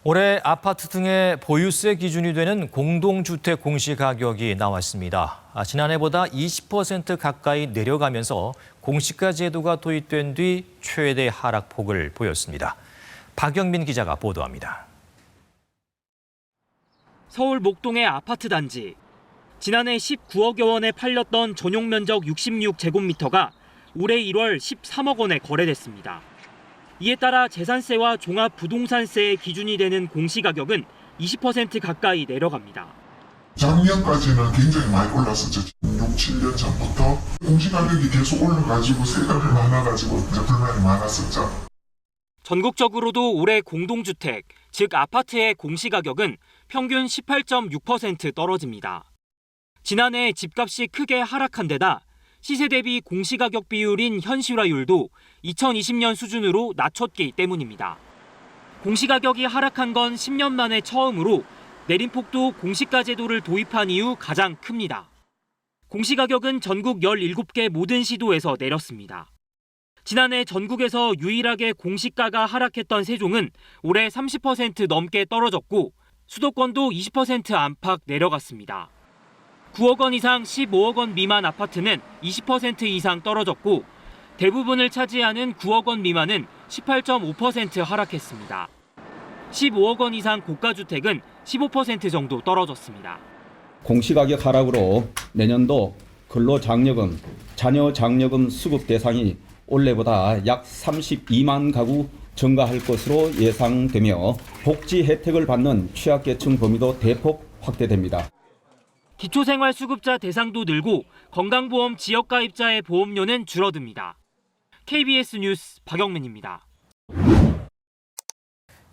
올해 아파트 등의 보유세 기준이 되는 공동주택 공시가격이 나왔습니다. 지난해보다 20% 가까이 내려가면서 공시가 제도가 도입된 뒤 최대 하락폭을 보였습니다. 박영민 기자가 보도합니다. 서울 목동의 아파트 단지. 지난해 19억여 원에 팔렸던 전용 면적 66제곱미터가 올해 1월 13억 원에 거래됐습니다. 이에 따라 재산세와 종합부동산세의 기준이 되는 공시가격은 20% 가까이 내려갑니다. 작년까지는 굉장히 많이 올랐었죠. 6, 7년 전부터 공시가격이 계속 올라가지고 세금이 많아가지고 이제 불만이 많았었죠. 전국적으로도 올해 공동주택, 즉 아파트의 공시가격은 평균 18.6% 떨어집니다. 지난해 집값이 크게 하락한 데다 시세 대비 공시가격 비율인 현실화율도 2020년 수준으로 낮췄기 때문입니다. 공시가격이 하락한 건 10년 만에 처음으로 내림폭도 공시가 제도를 도입한 이후 가장 큽니다. 공시가격은 전국 17개 모든 시도에서 내렸습니다. 지난해 전국에서 유일하게 공시가가 하락했던 세종은 올해 30% 넘게 떨어졌고 수도권도 20% 안팎 내려갔습니다. 9억 원 이상 15억 원 미만 아파트는 20% 이상 떨어졌고 대부분을 차지하는 9억 원 미만은 18.5% 하락했습니다. 15억 원 이상 고가주택은 15% 정도 떨어졌습니다. 공시가격 하락으로 내년도 근로장려금, 자녀장려금 수급 대상이 올해보다 약 32만 가구 증가할 것으로 예상되며 복지 혜택을 받는 취약계층 범위도 대폭 확대됩니다. 기초생활수급자 대상도 늘고 건강보험 지역가입자의 보험료는 줄어듭니다. KBS 뉴스 박영민입니다.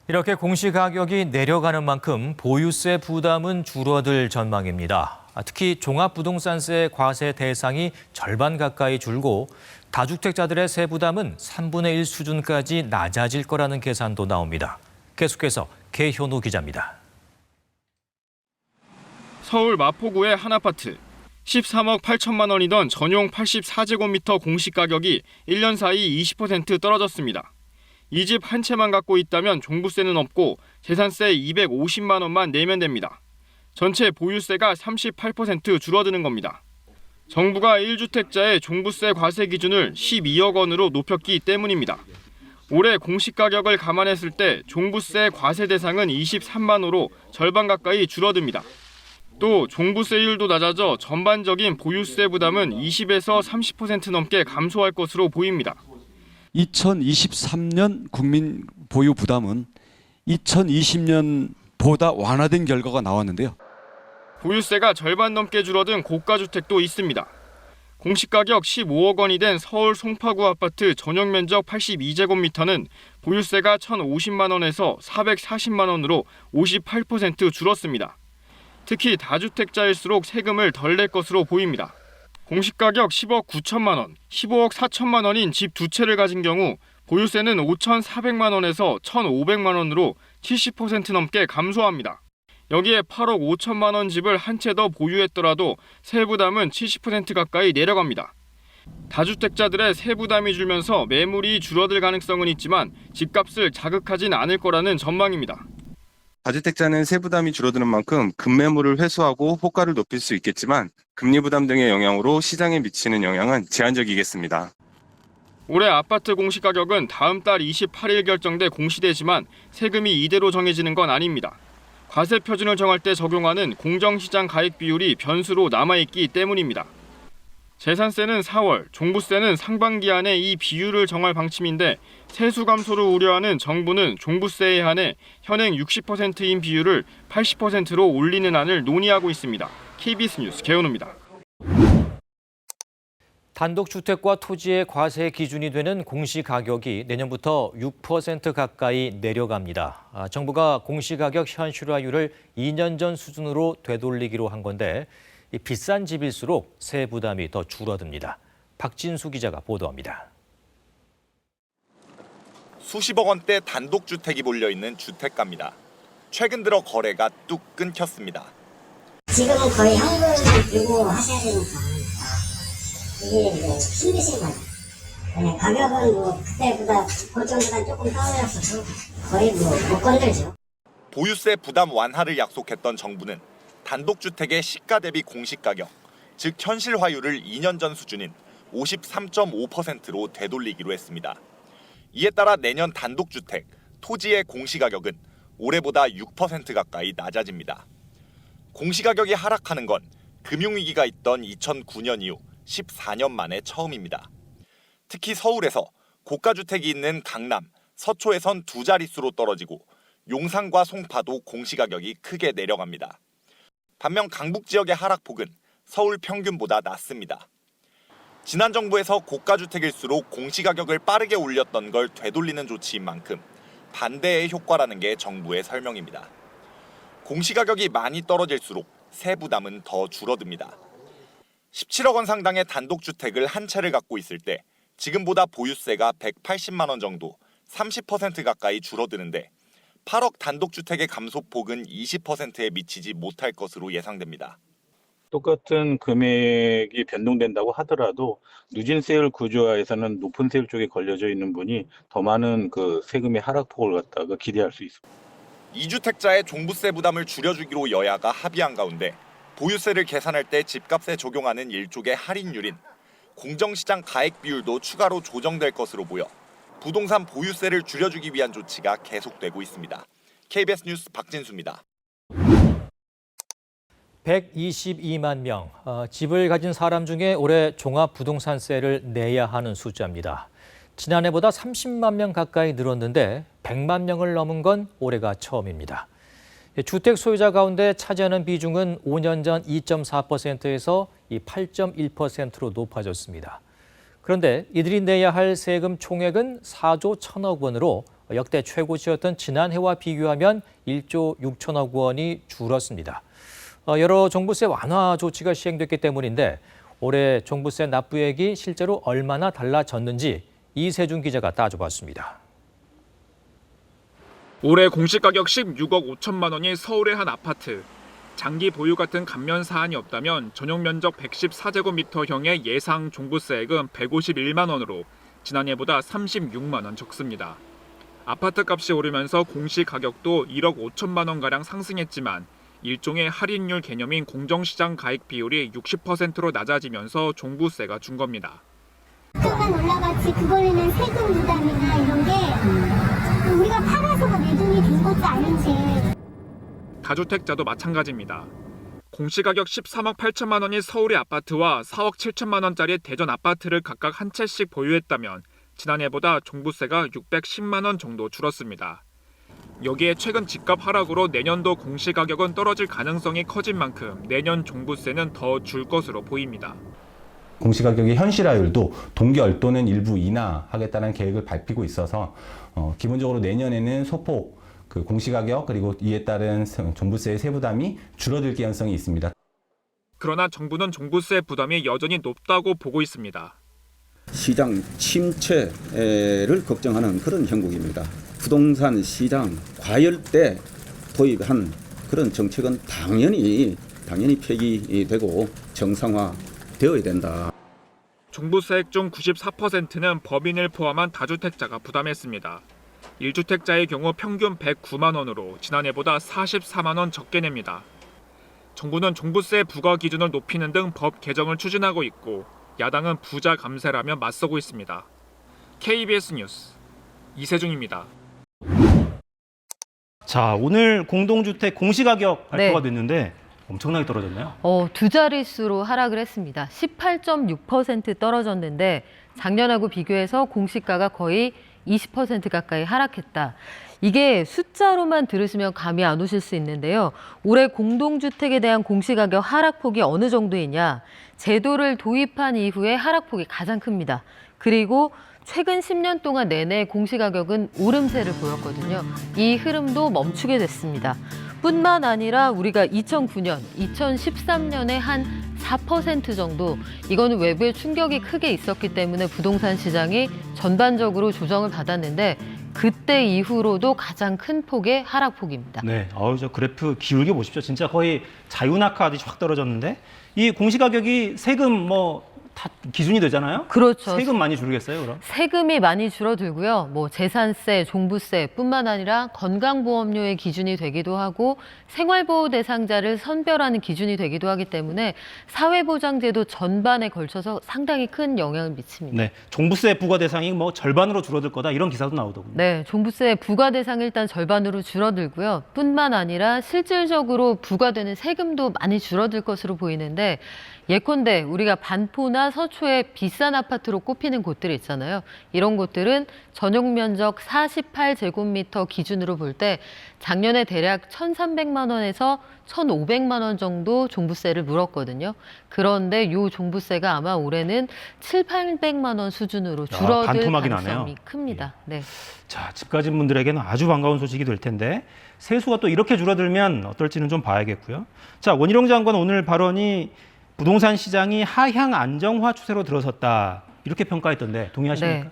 이렇게 공시가격이 내려가는 만큼 보유세 부담은 줄어들 전망입니다. 특히 종합부동산세 과세 대상이 절반 가까이 줄고 다주택자들의 세부담은 3분의 1 수준까지 낮아질 거라는 계산도 나옵니다. 계속해서 개현우 기자입니다. 서울 마포구의 한 아파트. 13억 8천만 원이던 전용 84제곱미터 공시가격이 1년 사이 20% 떨어졌습니다. 이 집 한 채만 갖고 있다면 종부세는 없고 재산세 250만 원만 내면 됩니다. 전체 보유세가 38% 줄어드는 겁니다. 정부가 1주택자의 종부세 과세 기준을 12억 원으로 높였기 때문입니다. 올해 공시가격을 감안했을 때 종부세 과세 대상은 23만 호로 절반 가까이 줄어듭니다. 또 종부세율도 낮아져 전반적인 보유세 부담은 20에서 30% 넘게 감소할 것으로 보입니다. 2023년 국민 보유 부담은 2020년보다 완화된 결과가 나왔는데요. 보유세가 절반 넘게 줄어든 고가주택도 있습니다. 공시가격 15억 원이 된 서울 송파구 아파트 전용 면적 82제곱미터는 보유세가 1,050만 원에서 440만 원으로 58% 줄었습니다. 특히 다주택자일수록 세금을 덜 낼 것으로 보입니다. 공시가격 10억 9천만 원, 15억 4천만 원인 집 두 채를 가진 경우 보유세는 5,400만 원에서 1,500만 원으로 70% 넘게 감소합니다. 여기에 8억 5천만 원 집을 한 채 더 보유했더라도 세부담은 70% 가까이 내려갑니다. 다주택자들의 세부담이 줄면서 매물이 줄어들 가능성은 있지만 집값을 자극하진 않을 거라는 전망입니다. 다주택자는 세부담이 줄어드는 만큼 급매물을 회수하고 호가를 높일 수 있겠지만 금리 부담 등의 영향으로 시장에 미치는 영향은 제한적이겠습니다. 올해 아파트 공시가격은 다음 달 28일 결정돼 공시되지만 세금이 이대로 정해지는 건 아닙니다. 과세 표준을 정할 때 적용하는 공정시장 가액 비율이 변수로 남아있기 때문입니다. 재산세는 4월, 종부세는 상반기 안에 이 비율을 정할 방침인데 세수 감소를 우려하는 정부는 종부세에 한해 현행 60%인 비율을 80%로 올리는 안을 논의하고 있습니다. KBS 뉴스 개현우입니다. 단독주택과 토지의 과세 기준이 되는 공시가격이 내년부터 6% 가까이 내려갑니다. 정부가 공시가격 현실화율을 2년 전 수준으로 되돌리기로 한 건데 비싼 집일수록 세 부담이 더 줄어듭니다. 박진수 기자가 보도합니다. 수십억 원대 단독주택이 몰려있는 주택가입니다. 최근 들어 거래가 뚝 끊겼습니다. 지금은 거의 현금 들고 하셔야 되니까 이게 힘드신 거예요. 가격은 그때보다 고점보다 조금 떨어졌어도 거의 못 건들죠. 보유세 부담 완화를 약속했던 정부는 단독주택의 시가 대비 공시가격, 즉 현실화율을 2년 전 수준인 53.5%로 되돌리기로 했습니다. 이에 따라 내년 단독주택, 토지의 공시가격은 올해보다 6% 가까이 낮아집니다. 공시가격이 하락하는 건 금융위기가 있던 2009년 이후 14년 만에 처음입니다. 특히 서울에서 고가주택이 있는 강남, 서초에선 두 자릿수로 떨어지고 용산과 송파도 공시가격이 크게 내려갑니다. 반면 강북 지역의 하락폭은 서울 평균보다 낮습니다. 지난 정부에서 고가주택일수록 공시가격을 빠르게 올렸던 걸 되돌리는 조치인 만큼 반대의 효과라는 게 정부의 설명입니다. 공시가격이 많이 떨어질수록 세부담은 더 줄어듭니다. 17억 원 상당의 단독주택을 한 채를 갖고 있을 때 지금보다 보유세가 180만 원 정도, 30% 가까이 줄어드는데 8억 단독주택의 감소폭은 20%에 미치지 못할 것으로 예상됩니다. 똑같은 금액이 변동된다고 하더라도 누진세율 구조화에서는 높은 세율 쪽에 걸려져 있는 분이 더 많은 그 세금의 하락폭을 갖다가 기대할 수 있습니다. 2주택자의 종부세 부담을 줄여주기로 여야가 합의한 가운데 보유세를 계산할 때 집값에 적용하는 일종의 할인율인 공정시장 가액 비율도 추가로 조정될 것으로 보여 부동산 보유세를 줄여주기 위한 조치가 계속되고 있습니다. KBS 뉴스 박진수입니다. 122만 명, 집을 가진 사람 중에 올해 종합부동산세를 내야 하는 숫자입니다. 지난해보다 30만 명 가까이 늘었는데 100만 명을 넘은 건 올해가 처음입니다. 주택 소유자 가운데 차지하는 비중은 5년 전 2.4%에서 8.1%로 높아졌습니다. 그런데 이들이 내야 할 세금 총액은 4조 1천억 원으로 역대 최고치였던 지난해와 비교하면 1조 6천억 원이 줄었습니다. 여러 종부세 완화 조치가 시행됐기 때문인데 올해 종부세 납부액이 실제로 얼마나 달라졌는지 이세준 기자가 따져봤습니다. 올해 공시가격 16억 5천만 원이 서울의 한 아파트. 장기 보유 같은 감면 사안이 없다면 전용 면적 114제곱미터형의 예상 종부세액은 151만 원으로 지난해보다 36만 원 적습니다. 아파트 값이 오르면서 공시가격도 1억 5천만 원가량 상승했지만 일종의 할인율 개념인 공정시장 가액 비율이 60%로 낮아지면서 종부세가 준 겁니다. 조금만 올라갔지 그걸로는 세금 부담이나 이런 게 우리가 팔아서 내 돈이 된 것도 아닌지. 다주택자도 마찬가지입니다. 공시가격 13억 8천만 원이 서울의 아파트와 4억 7천만 원짜리 대전 아파트를 각각 한 채씩 보유했다면 지난해보다 종부세가 610만 원 정도 줄었습니다. 여기에 최근 집값 하락으로 내년도 공시가격은 떨어질 가능성이 커진 만큼 내년 종부세는 더 줄 것으로 보입니다. 공시가격의 현실화율도 동결 또는 일부 인하하겠다는 계획을 밝히고 있어서 기본적으로 내년에는 소폭 그 공시가격 그리고 이에 따른 종부세의 세부담이 줄어들 가능성이 있습니다. 그러나 정부는 종부세 부담이 여전히 높다고 보고 있습니다. 시장 침체를 걱정하는 그런 형국입니다. 부동산 시장 과열때 도입한 그런 정책은 당연히 폐기되고 정상화되어야 된다. 종부세액 중 94%는 법인을 포함한 다주택자가 부담했습니다. 1주택자의 경우 평균 109만 원으로 지난해보다 44만 원 적게 냅니다. 정부는 종부세 부과 기준을 높이는 등 법 개정을 추진하고 있고 야당은 부자 감세라며 맞서고 있습니다. KBS 뉴스 이세중입니다. 자, 오늘 공동주택 공시가격 발표가 됐는데 엄청나게 떨어졌나요? 두 자릿수로 하락을 했습니다. 18.6% 떨어졌는데 작년하고 비교해서 공시가가 거의 20% 가까이 하락했다. 이게 숫자로만 들으시면 감이 안 오실 수 있는데요. 올해 공동주택에 대한 공시가격 하락폭이 어느 정도이냐. 제도를 도입한 이후에 하락폭이 가장 큽니다. 그리고 최근 10년 동안 내내 공시가격은 오름세를 보였거든요. 이 흐름도 멈추게 됐습니다. 뿐만 아니라 우리가 2009년, 2013년에 한 4% 정도, 이거는 외부의 충격이 크게 있었기 때문에 부동산 시장이 전반적으로 조정을 받았는데 그때 이후로도 가장 큰 폭의 하락폭입니다. 네, 저 그래프 기울게 보십시오. 진짜 거의 자유낙하하듯이 확 떨어졌는데 이 공시가격이 세금 다 기준이 되잖아요. 그렇죠. 세금 많이 줄겠어요, 그럼? 세금이 많이 줄어들고요. 뭐 재산세, 종부세뿐만 아니라 건강보험료의 기준이 되기도 하고 생활보호 대상자를 선별하는 기준이 되기도 하기 때문에 사회보장제도 전반에 걸쳐서 상당히 큰 영향을 미칩니다. 네, 종부세 부과 대상이 뭐 절반으로 줄어들 거다 이런 기사도 나오더군요. 네, 종부세 부과 대상이 일단 절반으로 줄어들고요. 뿐만 아니라 실질적으로 부과되는 세금도 많이 줄어들 것으로 보이는데 예컨대 우리가 반포나 서초에 비싼 아파트로 꼽히는 곳들이 있잖아요. 이런 곳들은 전용 면적 48제곱미터 기준으로 볼 때 작년에 대략 1,300만 원에서 1,500만 원 정도 종부세를 물었거든요. 그런데 이 종부세가 아마 올해는 700~800만 원 수준으로 줄어들 반토막이 가능성이 나네요. 큽니다. 네. 자, 집 가진 분들에게는 아주 반가운 소식이 될 텐데 세수가 또 이렇게 줄어들면 어떨지는 좀 봐야겠고요. 자, 원희룡 장관 오늘 발언이 부동산 시장이 하향 안정화 추세로 들어섰다 이렇게 평가했던데 동의하십니까? 네.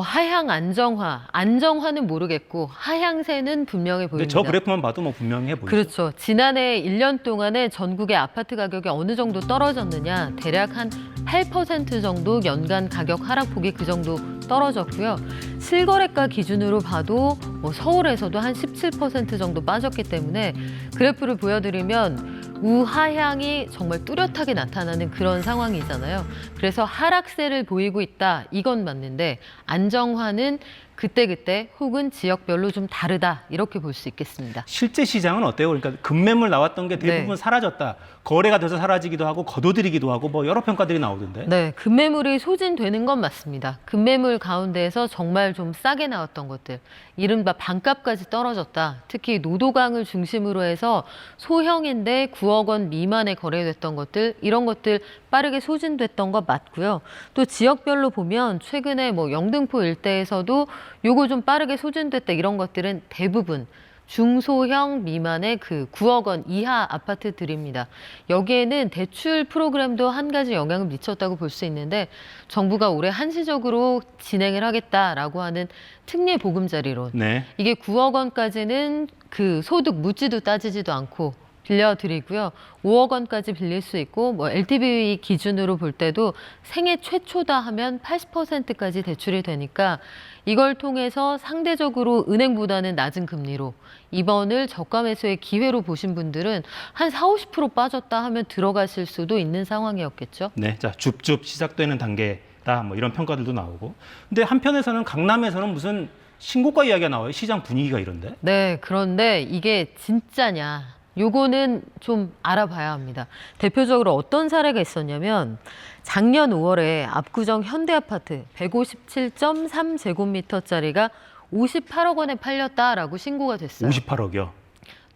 하향 안정화는 모르겠고 하향세는 분명해 근데 보입니다. 저 그래프만 봐도 뭐 분명해 보이죠. 그렇죠. 지난해 1년 동안에 전국의 아파트 가격이 어느 정도 떨어졌느냐. 대략 한 8% 정도 연간 가격 하락폭이 그 정도 떨어졌고요. 실거래가 기준으로 봐도 뭐 서울에서도 한 17% 정도 빠졌기 때문에 그래프를 보여드리면 우하향이 정말 뚜렷하게 나타나는 그런 상황이잖아요. 그래서 하락세를 보이고 있다. 이건 맞는데 안정화는 그때그때 혹은 지역별로 좀 다르다. 이렇게 볼 수 있겠습니다. 실제 시장은 어때요? 그러니까 급매물 나왔던 게 대부분 사라졌다. 거래가 돼서 사라지기도 하고 거둬들이기도 하고 뭐 여러 평가들이 나오던데. 네, 급매물이 소진되는 건 맞습니다. 급매물 가운데에서 정말 좀 싸게 나왔던 것들, 이른바 반값까지 떨어졌다. 특히 노도강을 중심으로 해서 소형인데 9억 원 미만에 거래됐던 것들, 이런 것들 빠르게 소진됐던 것 맞고요. 또 지역별로 보면 최근에 뭐 영등포 일대에서도 요거 좀 빠르게 소진됐다 이런 것들은 대부분 중소형 미만의 그 9억 원 이하 아파트들입니다. 여기에는 대출 프로그램도 한 가지 영향을 미쳤다고 볼 수 있는데 정부가 올해 한시적으로 진행을 하겠다라고 하는 특례 보금자리론. 네. 이게 9억 원까지는 그 소득 묻지도 따지지도 않고 빌려드리고요. 5억 원까지 빌릴 수 있고 뭐 LTV 기준으로 볼 때도 생애 최초다 하면 80%까지 대출이 되니까 이걸 통해서 상대적으로 은행보다는 낮은 금리로 이번을 저가 매수의 기회로 보신 분들은 한 40~50% 빠졌다 하면 들어가실 수도 있는 상황이었겠죠. 네, 자 줍줍 시작되는 단계다 뭐 이런 평가들도 나오고. 근데 한편에서는 강남에서는 무슨 신고가 이야기가 나와요. 시장 분위기가 이런데. 네, 그런데 이게 진짜냐? 요거는 좀 알아봐야 합니다. 대표적으로 어떤 사례가 있었냐면 작년 5월에 압구정 현대아파트 157.3제곱미터짜리가 58억 원에 팔렸다라고 신고가 됐어요. 58억이요.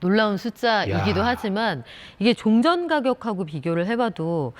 놀라운 숫자이기도 하지만 이게 종전 가격하고 비교를 해봐도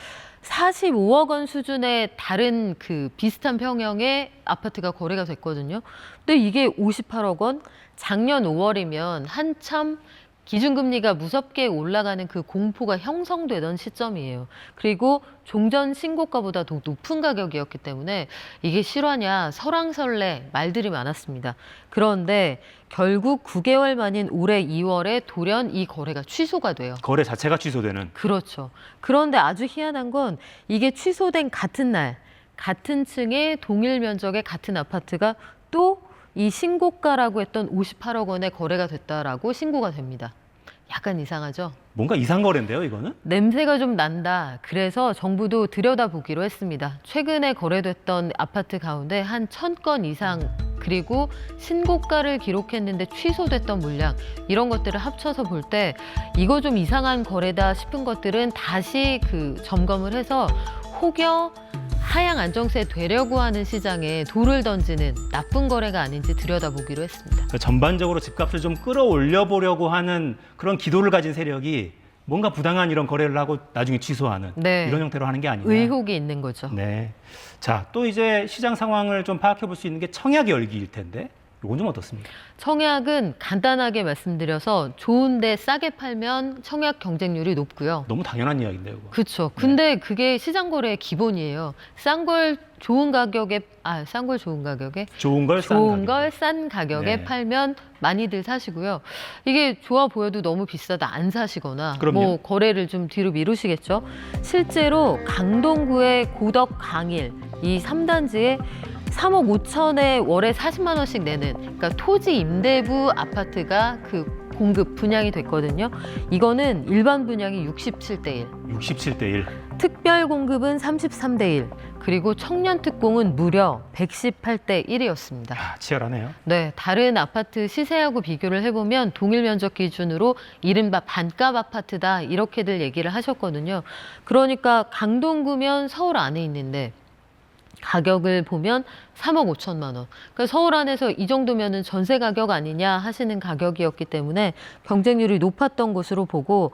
45억 원 수준의 다른 그 비슷한 평형의 아파트가 거래가 됐거든요. 근데 이게 58억 원? 작년 5월이면 한참 기준금리가 무섭게 올라가는 그 공포가 형성되던 시점이에요. 그리고 종전 신고가보다 더 높은 가격이었기 때문에 이게 실화냐 설왕설래 말들이 많았습니다. 그런데 결국 9개월 만인 올해 2월에 돌연 이 거래가 취소가 돼요. 거래 자체가 취소되는. 그렇죠. 그런데 아주 희한한 건 이게 취소된 같은 날 같은 층의 동일 면적의 같은 아파트가 또 이 신고가라고 했던 58억 원에 거래가 됐다라고 신고가 됩니다. 약간 이상하죠? 뭔가 이상 거래인데요, 이거는? 냄새가 좀 난다. 그래서 정부도 들여다보기로 했습니다. 최근에 거래됐던 아파트 가운데 한 1,000건 이상 그리고 신고가를 기록했는데 취소됐던 물량 이런 것들을 합쳐서 볼 때 이거 좀 이상한 거래다 싶은 것들은 다시 그 점검을 해서 혹여 하향 안정세 되려고 하는 시장에 돌을 던지는 나쁜 거래가 아닌지 들여다보기로 했습니다. 그러니까 전반적으로 집값을 좀 끌어올려 보려고 하는 그런 기도를 가진 세력이 뭔가 부당한 이런 거래를 하고 나중에 취소하는 이런 형태로 하는 게 아니냐. 의혹이 있는 거죠. 네. 자, 또 이제 시장 상황을 좀 파악해 볼 수 있는 게 청약 열기일 텐데 이건 좀 어떻습니까? 청약은 간단하게 말씀드려서 좋은데 싸게 팔면 청약 경쟁률이 높고요. 너무 당연한 이야기인데요. 이거. 그렇죠. 근데 그게 시장 거래의 기본이에요. 싼 걸 좋은 가격에 싼 걸 좋은 가격에 좋은 걸 싼 가격에 네. 팔면 많이들 사시고요. 이게 좋아 보여도 너무 비싸다 안 사시거나 그럼요. 뭐 거래를 좀 뒤로 미루시겠죠. 실제로 강동구의 고덕 강일 이 3단지에 3억 5천에 월에 40만 원씩 내는 그러니까 토지 임대부 아파트가 그 공급 분양이 됐거든요. 이거는 일반 분양이 67대 1. 67대 1. 특별 공급은 33대 1. 그리고 청년 특공은 무려 118대 1이었습니다. 치열하네요. 네, 다른 아파트 시세하고 비교를 해보면 동일 면적 기준으로 이른바 반값 아파트다 이렇게들 얘기를 하셨거든요. 그러니까 강동구면 서울 안에 있는데 가격을 보면 3억 5천만 원. 그러니까 서울 안에서 이 정도면은 전세 가격 아니냐 하시는 가격이었기 때문에 경쟁률이 높았던 것으로 보고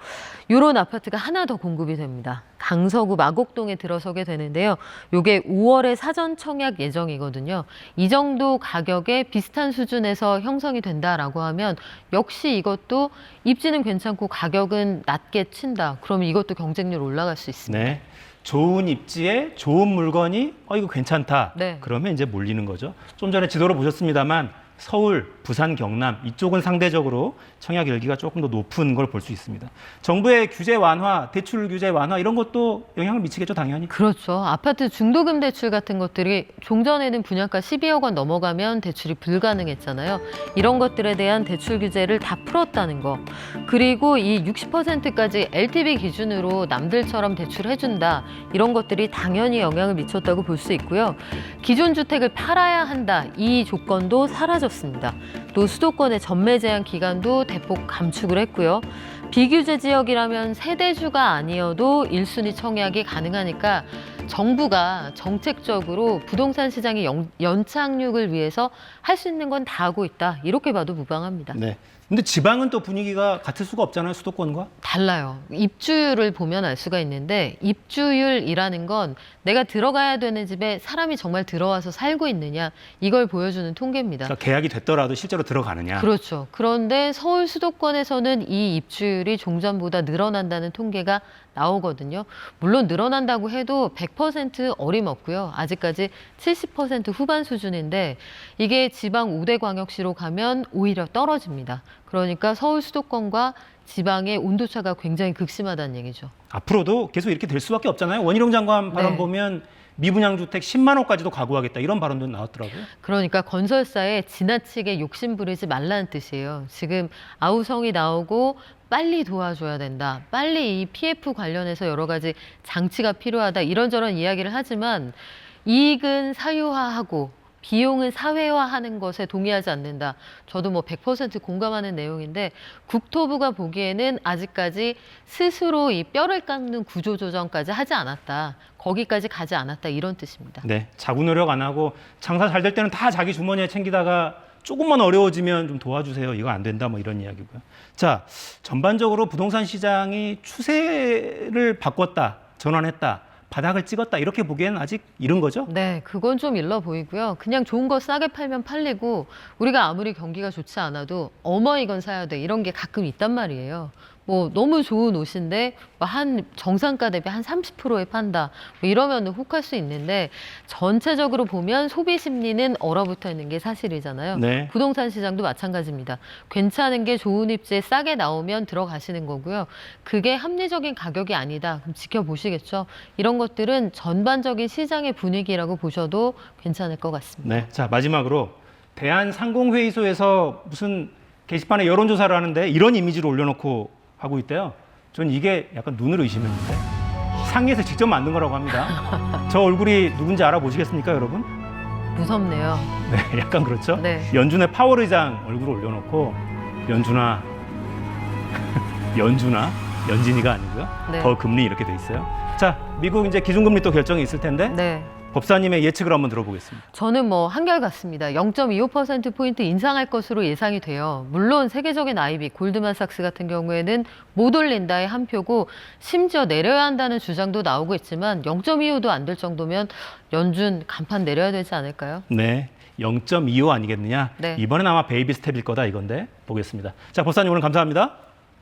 이런 아파트가 하나 더 공급이 됩니다. 강서구 마곡동에 들어서게 되는데요. 이게 5월에 사전 청약 예정이거든요. 이 정도 가격에 비슷한 수준에서 형성이 된다라고 하면 역시 이것도 입지는 괜찮고 가격은 낮게 친다. 그러면 이것도 경쟁률 올라갈 수 있습니다. 네. 좋은 입지에 좋은 물건이 이거 괜찮다. 네. 그러면 이제 몰리는 거죠. 좀 전에 지도로 보셨습니다만 서울, 부산, 경남 이쪽은 상대적으로 청약 열기가 조금 더 높은 걸 볼 수 있습니다. 정부의 규제 완화, 대출 규제 완화 이런 것도 영향을 미치겠죠, 당연히. 그렇죠. 아파트 중도금 대출 같은 것들이 종전에는 분양가 12억 원 넘어가면 대출이 불가능했잖아요. 이런 것들에 대한 대출 규제를 다 풀었다는 거. 그리고 이 60%까지 LTV 기준으로 남들처럼 대출해준다. 이런 것들이 당연히 영향을 미쳤다고 볼 수 있고요. 기존 주택을 팔아야 한다. 이 조건도 사라졌습니다. 또 수도권의 전매 제한 기간도 대폭 감축을 했고요. 비규제 지역이라면 세대주가 아니어도 1순위 청약이 가능하니까 정부가 정책적으로 부동산 시장의 연착륙을 위해서 할 수 있는 건 다 하고 있다. 이렇게 봐도 무방합니다. 네. 근데 지방은 또 분위기가 같을 수가 없잖아요, 수도권과? 달라요. 입주율을 보면 알 수가 있는데 입주율이라는 건 내가 들어가야 되는 집에 사람이 정말 들어와서 살고 있느냐 이걸 보여주는 통계입니다. 그러니까 계약이 됐더라도 실제로 들어가느냐. 그렇죠. 그런데 서울 수도권에서는 이 입주율이 종전보다 늘어난다는 통계가 나오거든요. 물론 늘어난다고 해도 100% 어림없고요. 아직까지 70% 후반 수준인데 이게 지방 5대 광역시로 가면 오히려 떨어집니다. 그러니까 서울 수도권과 지방의 온도차가 굉장히 극심하다는 얘기죠. 앞으로도 계속 이렇게 될 수밖에 없잖아요. 원희룡 장관 발언 네. 보면 미분양 주택 10만 원까지도 가구하겠다 이런 발언도 나왔더라고요. 그러니까 건설사에 지나치게 욕심 부리지 말라는 뜻이에요. 지금 아우성이 나오고 빨리 도와줘야 된다. 빨리 이 PF 관련해서 여러 가지 장치가 필요하다. 이런저런 이야기를 하지만 이익은 사유화하고 비용은 사회화하는 것에 동의하지 않는다. 저도 뭐 100% 공감하는 내용인데 국토부가 보기에는 아직까지 스스로 이 뼈를 깎는 구조조정까지 하지 않았다. 거기까지 가지 않았다. 이런 뜻입니다. 네, 자구 노력 안 하고 장사 잘 될 때는 다 자기 주머니에 챙기다가 조금만 어려워지면 좀 도와주세요. 이거 안 된다. 뭐 이런 이야기고요. 자, 전반적으로 부동산 시장이 추세를 바꿨다, 전환했다. 바닥을 찍었다 이렇게 보기에는 아직 이른 거죠? 네, 그건 좀 일러 보이고요. 그냥 좋은 거 싸게 팔면 팔리고 우리가 아무리 경기가 좋지 않아도 어머 이건 사야 돼 이런 게 가끔 있단 말이에요. 뭐 너무 좋은 옷인데 한 정상가 대비 한 30%에 판다. 뭐 이러면 혹할 수 있는데 전체적으로 보면 소비 심리는 얼어붙어 있는 게 사실이잖아요. 네. 부동산 시장도 마찬가지입니다. 괜찮은 게 좋은 입지에 싸게 나오면 들어가시는 거고요. 그게 합리적인 가격이 아니다. 그럼 지켜보시겠죠. 이런 것들은 전반적인 시장의 분위기라고 보셔도 괜찮을 것 같습니다. 네. 자, 마지막으로 대한상공회의소에서 무슨 게시판에 여론조사를 하는데 이런 이미지를 올려놓고 하고 있대요. 전 이게 약간 눈을 의심했는데 상의에서 직접 만든 거라고 합니다. 저 얼굴이 누군지 알아보시겠습니까, 여러분? 무섭네요. 네, 약간 그렇죠? 네. 연준의 파월 의장 얼굴을 올려놓고 연준아, 연진이가 아니고요. 네. 더 금리 이렇게 돼 있어요. 자, 미국 이제 기준금리 또 결정이 있을 텐데 네. 법사님의 예측을 한번 들어보겠습니다. 저는 뭐 한결같습니다. 0.25%포인트 인상할 것으로 예상이 돼요. 물론 세계적인 IB, 골드만삭스 같은 경우에는 못 올린다의 한 표고 심지어 내려야 한다는 주장도 나오고 있지만 0.25도 안 될 정도면 연준 간판 내려야 되지 않을까요? 네. 0.25 아니겠느냐. 네. 이번엔 아마 베이비 스텝일 거다 이건데 보겠습니다. 자, 법사님 오늘 감사합니다.